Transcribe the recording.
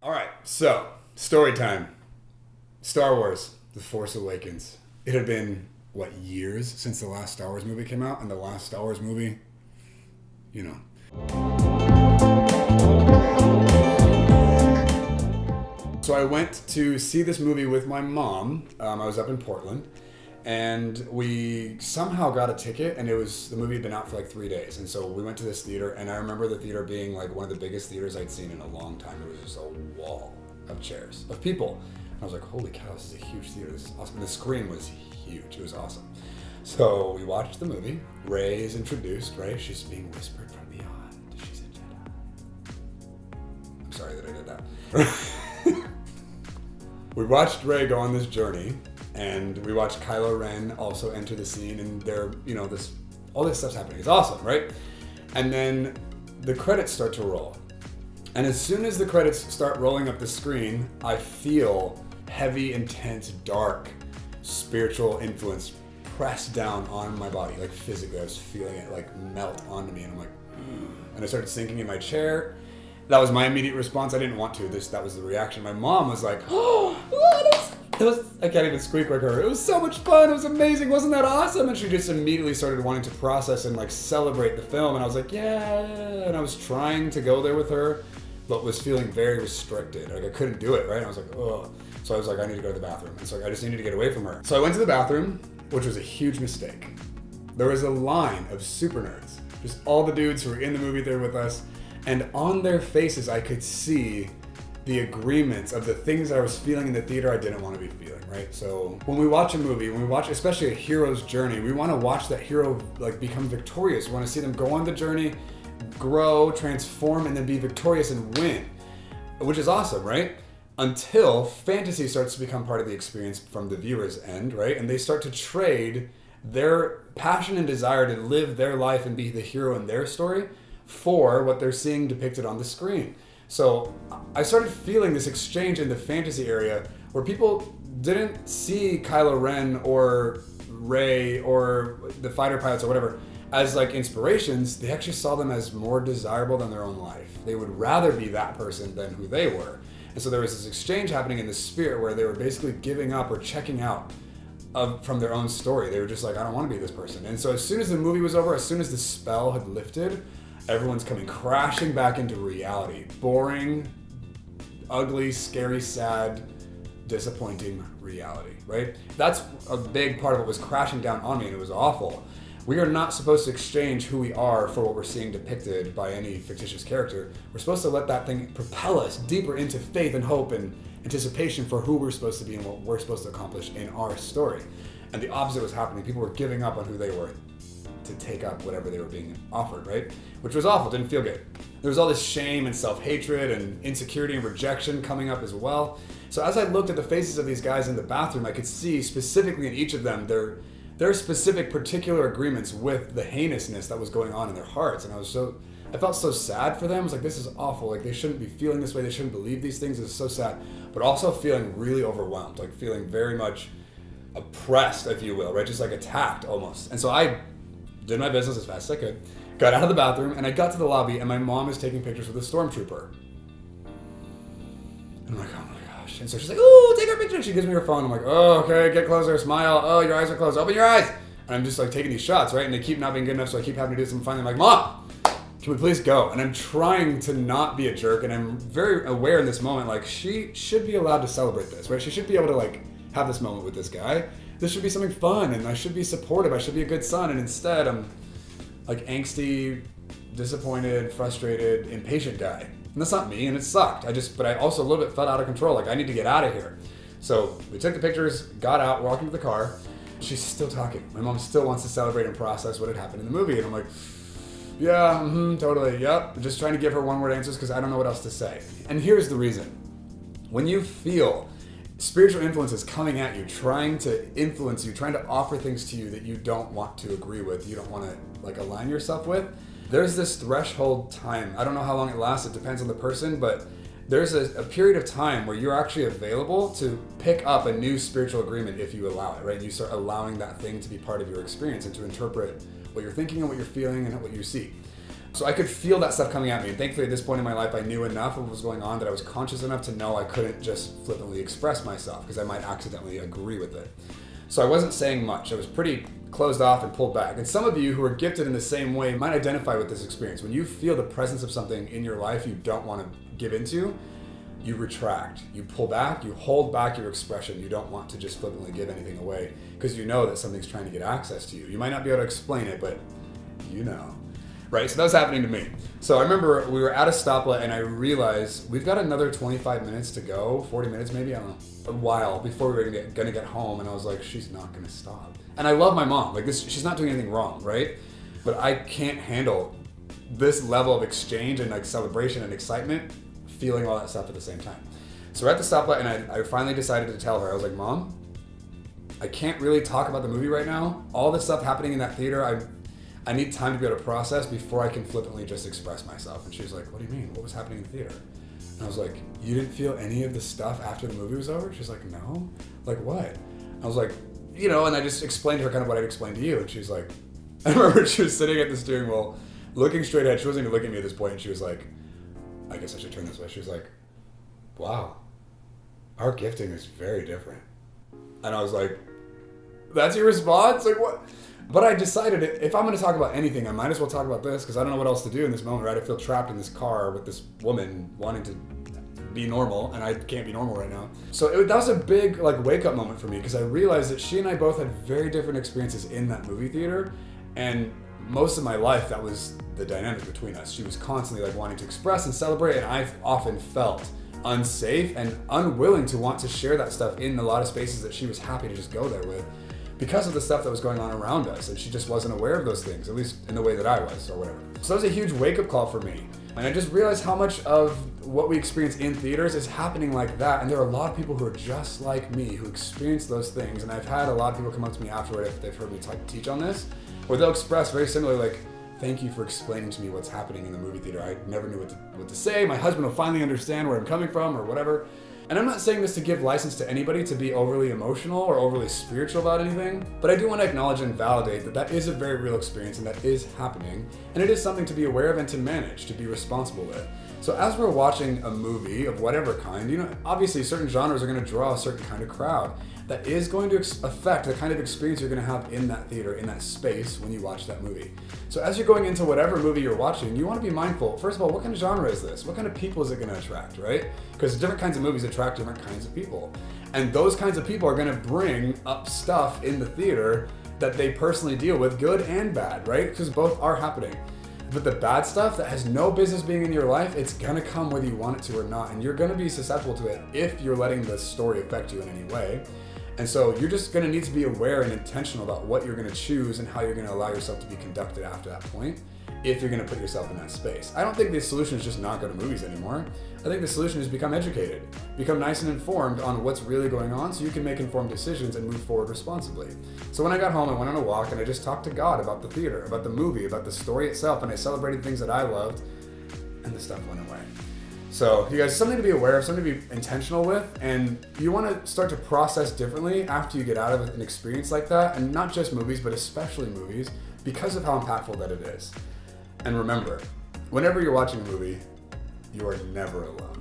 All right, so story time. Star Wars: The Force Awakens. It had been what, years since the last Star Wars movie came out, and the last Star Wars movie, you know. So I went to see this movie with my mom. I was up in Portland, and we somehow got a ticket, and the movie had been out for like 3 days, and so we went to this theater, and I remember the theater being like one of the biggest theaters I'd seen in a long time. It was just a wall of chairs, of people. And I was like, holy cow, this is a huge theater. This is awesome. And the screen was huge. It was awesome. So we watched the movie. Rey is introduced, right? She's being whispered from beyond. She's a Jedi. I'm sorry that I did that. We watched Rey go on this journey, and we watched Kylo Ren also enter the scene, and all this stuff's happening. It's awesome, right? And then the credits start to roll. And as soon as the credits start rolling up the screen, I feel heavy, intense, dark, spiritual influence press down on my body, like physically. I was feeling it like melt onto me, and I'm like, and I started sinking in my chair. That was my immediate response. I didn't want to. That was the reaction. My mom was like, oh, I can't even squeak like her. It was so much fun. It was amazing. Wasn't that awesome? And she just immediately started wanting to process and like celebrate the film. And I was like, yeah. And I was trying to go there with her, but was feeling very restricted. Like I couldn't do it, right? And I was like, oh. So I was like, I need to go to the bathroom. And so I just needed to get away from her. So I went to the bathroom, which was a huge mistake. There was a line of super nerds, just all the dudes who were in the movie theater with us. And on their faces, I could see the agreements of the things I was feeling in the theater I didn't want to be feeling, right? So when we watch a movie, when we watch especially a hero's journey, we want to watch that hero like become victorious. We want to see them go on the journey, grow, transform, and then be victorious and win, which is awesome, right? Until fantasy starts to become part of the experience from the viewer's end, right? And they start to trade their passion and desire to live their life and be the hero in their story for what they're seeing depicted on the screen. So I started feeling this exchange in the fantasy area where people didn't see Kylo Ren or Rey or the fighter pilots or whatever as like inspirations. They actually saw them as more desirable than their own life. They would rather be that person than who they were. And so there was this exchange happening in the spirit where they were basically giving up or checking out from their own story. They were just like, I don't want to be this person. And so as soon as the movie was over, as soon as the spell had lifted, everyone's coming crashing back into reality. Boring, ugly, scary, sad, disappointing reality, right? That's a big part of what was crashing down on me, and it was awful. We are not supposed to exchange who we are for what we're seeing depicted by any fictitious character. We're supposed to let that thing propel us deeper into faith and hope and anticipation for who we're supposed to be and what we're supposed to accomplish in our story. And the opposite was happening. People were giving up on who they were to take up whatever they were being offered, right? Which was awful, didn't feel good. There was all this shame and self-hatred and insecurity and rejection coming up as well. So as I looked at the faces of these guys in the bathroom, I could see specifically in each of them their specific particular agreements with the heinousness that was going on in their hearts. And I felt so sad for them. I was like, this is awful. Like they shouldn't be feeling this way. They shouldn't believe these things. It's so sad. But also feeling really overwhelmed, like feeling very much oppressed, if you will, right? Just like attacked almost. And so I did my business as fast as I could, got out of the bathroom, and I got to the lobby, and my mom is taking pictures with a stormtrooper. And I'm like, oh my gosh. And so she's like, ooh, take our picture. She gives me her phone. I'm like, oh, okay, get closer, smile. Oh, your eyes are closed. Open your eyes. And I'm just like taking these shots, right? And they keep not being good enough, so I keep having to do something. Finally, I'm like, Mom, can we please go? And I'm trying to not be a jerk, and I'm very aware in this moment, like, she should be allowed to celebrate this, right? She should be able to, like, have this moment with this guy. This should be something fun, and I should be supportive. I should be a good son, and instead I'm like angsty, disappointed, frustrated, impatient guy. And that's not me, and it sucked. But I also a little bit felt out of control. Like I need to get out of here. So we took the pictures, got out, walked into the car. She's still talking. My mom still wants to celebrate and process what had happened in the movie, and I'm like, yeah, totally, yep. I'm just trying to give her one-word answers because I don't know what else to say. And here's the reason: when you feel spiritual influence is coming at you, trying to influence you, trying to offer things to you that you don't want to agree with, you don't want to like align yourself with, there's this threshold time. I don't know how long it lasts, it depends on the person, but there's a period of time where you're actually available to pick up a new spiritual agreement if you allow it, right? You start allowing that thing to be part of your experience and to interpret what you're thinking and what you're feeling and what you see. So I could feel that stuff coming at me. And thankfully at this point in my life, I knew enough of what was going on that I was conscious enough to know I couldn't just flippantly express myself because I might accidentally agree with it. So I wasn't saying much. I was pretty closed off and pulled back. And some of you who are gifted in the same way might identify with this experience. When you feel the presence of something in your life you don't want to give into, you retract, you pull back, you hold back your expression. You don't want to just flippantly give anything away because you know that something's trying to get access to you. You might not be able to explain it, but you know. Right, so that was happening to me. So I remember we were at a stoplight and I realized we've got another 25 minutes to go, 40 minutes maybe, I don't know, a while before we were gonna get home. And I was like, she's not gonna stop. And I love my mom, like this, she's not doing anything wrong, right? But I can't handle this level of exchange and like celebration and excitement, feeling all that stuff at the same time. So we're at the stoplight and I finally decided to tell her, I was like, Mom, I can't really talk about the movie right now. All the stuff happening in that theater, I need time to be able to process before I can flippantly just express myself. And she was like, what do you mean? What was happening in the theater? And I was like, you didn't feel any of the stuff after the movie was over? She's like, no. Like what? I was like, and I just explained to her kind of what I'd explained to you. And she's like, I remember she was sitting at the steering wheel, looking straight ahead. She wasn't even looking at me at this point. And she was like, I guess I should turn this way. She was like, wow, our gifting is very different. And I was like, that's your response? Like what? But I decided if I'm going to talk about anything, I might as well talk about this because I don't know what else to do in this moment, right? I feel trapped in this car with this woman wanting to be normal, and I can't be normal right now. So that was a big wake-up moment for me because I realized that she and I both had very different experiences in that movie theater, and most of my life that was the dynamic between us. She was constantly wanting to express and celebrate, and I've often felt unsafe and unwilling to want to share that stuff in a lot of spaces that she was happy to just go there with, because of the stuff that was going on around us, and she just wasn't aware of those things, at least in the way that I was, or whatever. So that was a huge wake-up call for me. And I just realized how much of what we experience in theaters is happening like that, and there are a lot of people who are just like me, who experience those things, and I've had a lot of people come up to me afterward if they've heard me teach on this, or they'll express very similarly, thank you for explaining to me what's happening in the movie theater. I never knew what to say. My husband will finally understand where I'm coming from, or whatever. And I'm not saying this to give license to anybody to be overly emotional or overly spiritual about anything, but I do want to acknowledge and validate that that is a very real experience and that is happening, and it is something to be aware of and to manage, to be responsible with. So as we're watching a movie of whatever kind, obviously certain genres are going to draw a certain kind of crowd. That is going to affect the kind of experience you're going to have in that theater, in that space when you watch that movie. So as you're going into whatever movie you're watching, you want to be mindful. First of all, what kind of genre is this? What kind of people is it going to attract, right? Because different kinds of movies attract different kinds of people. And those kinds of people are going to bring up stuff in the theater that they personally deal with, good and bad, right? Because both are happening. But the bad stuff that has no business being in your life, it's gonna come whether you want it to or not. And you're gonna be susceptible to it if you're letting the story affect you in any way. And so you're just gonna need to be aware and intentional about what you're gonna choose and how you're gonna allow yourself to be conducted after that point, if you're gonna put yourself in that space. I don't think the solution is just not go to movies anymore. I think the solution is become educated, become nice and informed on what's really going on so you can make informed decisions and move forward responsibly. So when I got home, I went on a walk and I just talked to God about the theater, about the movie, about the story itself, and I celebrated things that I loved, and the stuff went away. So you guys, something to be aware of, something to be intentional with, and you want to start to process differently after you get out of an experience like that, and not just movies, but especially movies, because of how impactful that it is. And remember, whenever you're watching a movie, you are never alone.